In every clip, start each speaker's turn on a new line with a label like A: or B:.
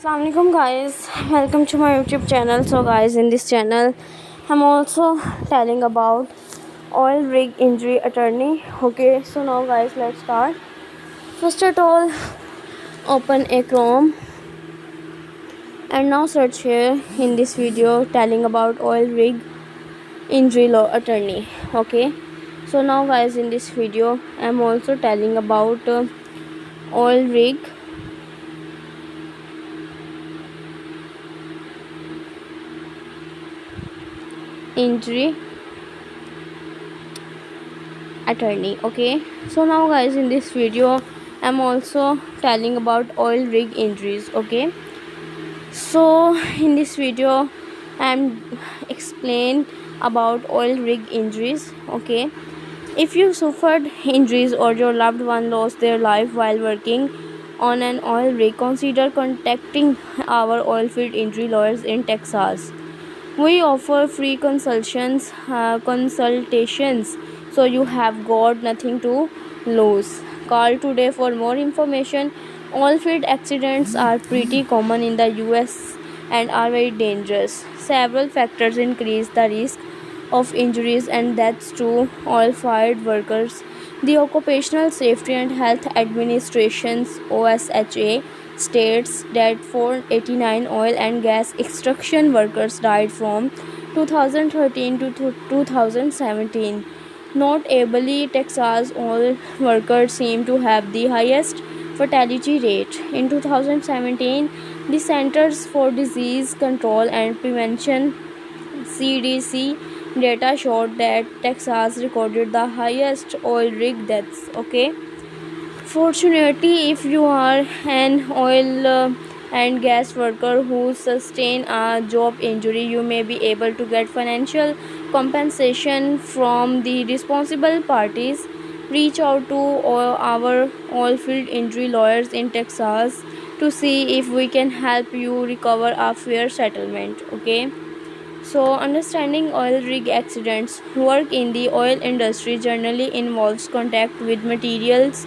A: Assalamualaikum guys, welcome to my YouTube channel. So guys, in this channel I'm also telling about oil rig injury attorney. Okay, so now guys, let's start. First of all, open a Chrome and now search here in this video telling about oil rig injury law attorney. Okay, so now guys, in this video I'm also telling about oil rig injury attorney. Okay, so now guys, in this video I'm also telling about oil rig injuries. Okay, so in this video I'm explain about oil rig injuries. Okay, if you suffered injuries or your loved one lost their life while working on an oil rig, consider contacting our oil field injury lawyers in Texas. We offer free consultations, so you have got nothing to lose. Call today for more information. All field accidents are pretty common in the US and are very dangerous. Several factors increase the risk of injuries and deaths to oil fired workers. The Occupational Safety and Health Administration's OSHA states that 489 oil and gas extraction workers died from 2013 to 2017. Notably, Texas oil workers seem to have the highest fatality rate. In 2017, the Centers for Disease Control and Prevention CDC data showed that Texas recorded the highest oil rig deaths. Okay, fortunately, if you are an oil and gas worker who sustain a job injury, you may be able to get financial compensation from the responsible parties. Reach out to our oil field injury lawyers in Texas to see if we can help you recover a fair settlement. Okay, so, understanding oil rig accidents. Work in the oil industry generally involves contact with materials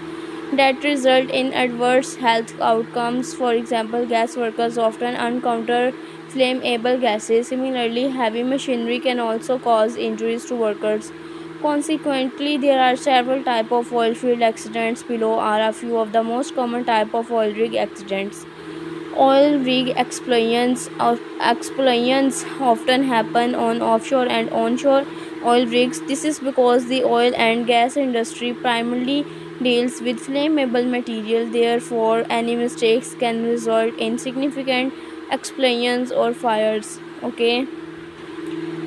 A: that result in adverse health outcomes. For example, gas workers often encounter flammable gases. Similarly, heavy machinery can also cause injuries to workers. Consequently, there are several types of oil field accidents. Below are a few of the most common type of oil rig accidents. Oil rig explosions often happen on offshore and onshore oil rigs. This is because the oil and gas industry primarily deals with flammable material. Therefore, any mistakes can result in significant explosions or fires. Okay,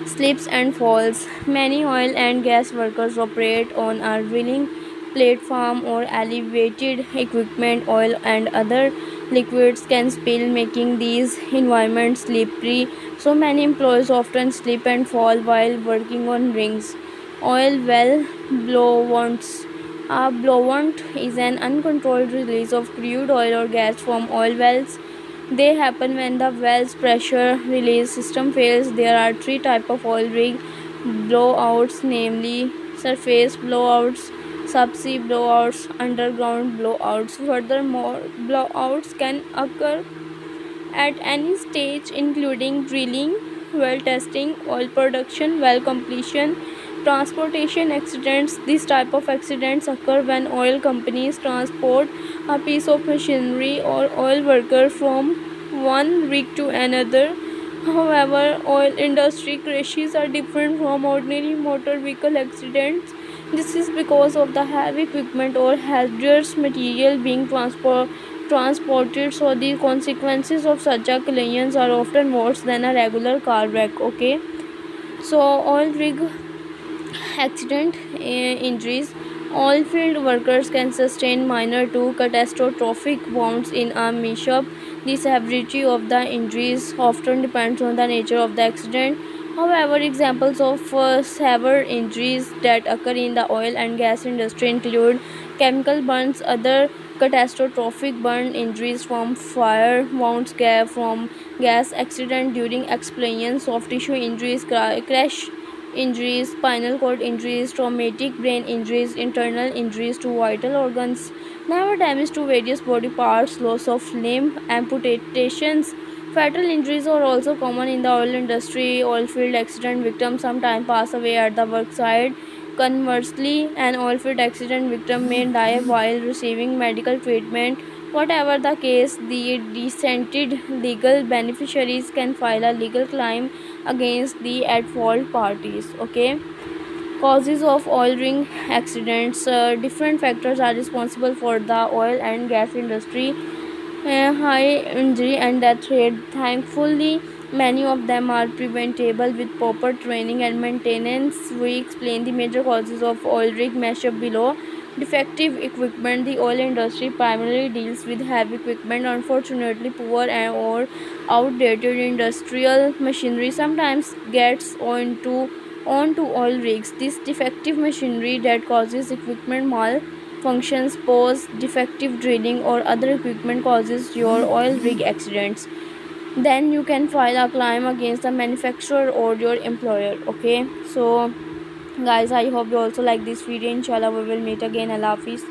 A: slips and falls. Many oil and gas workers operate on a drilling platform or elevated equipment. Oil and other liquids can spill, making these environments slippery. So many employees often slip and fall while working on rigs. Oil well blowouts. A blowout is an uncontrolled release of crude oil or gas from oil wells. They happen when the well's pressure release system fails. There are three types of oil rig blowouts, namely surface blowouts, subsea blowouts, underground blowouts. Furthermore, blowouts can occur at any stage, including drilling, well testing, oil production, well completion, transportation accidents. These type of accidents occur when oil companies transport a piece of machinery or oil worker from one rig to another. However, oil industry crashes are different from ordinary motor vehicle accidents. This is because of the heavy equipment or hazardous material being transported, so the consequences of such a collisions are often worse than a regular car wreck. Okay, so oil rig accident injuries. Oil field workers can sustain minor to catastrophic wounds in a mishap. The severity of the injuries often depends on the nature of the accident. However, examples of severe injuries that occur in the oil and gas industry include chemical burns, other catastrophic burn injuries from fire, wounds from gas accident during explosion, soft tissue injuries, crash injuries, spinal cord injuries, traumatic brain injuries, internal injuries to vital organs, Never damage to various body parts, loss of limb, amputations. Fatal injuries are also common in the oil industry. Oilfield accident victims sometimes pass away at the worksite. Conversely, an oilfield accident victim may die while receiving medical treatment. Whatever the case, the dissented legal beneficiaries can file a legal claim against the at fault parties. Okay. Causes of oil ring accidents. Different factors are responsible for the oil and gas industry high injury and death rate. Thankfully, many of them are preventable with proper training and maintenance. We explain the major causes of oil rig mashup below. Defective equipment. The oil industry primarily deals with heavy equipment. Unfortunately, poor and or outdated industrial machinery sometimes gets onto oil rigs. This defective machinery that causes equipment malfunctions, pose defective drilling or other equipment causes your oil rig accidents. Then you can file a claim against the manufacturer or your employer. Okay, so guys, I hope you also like this video. Inshallah, we will meet again. Allah Hafiz.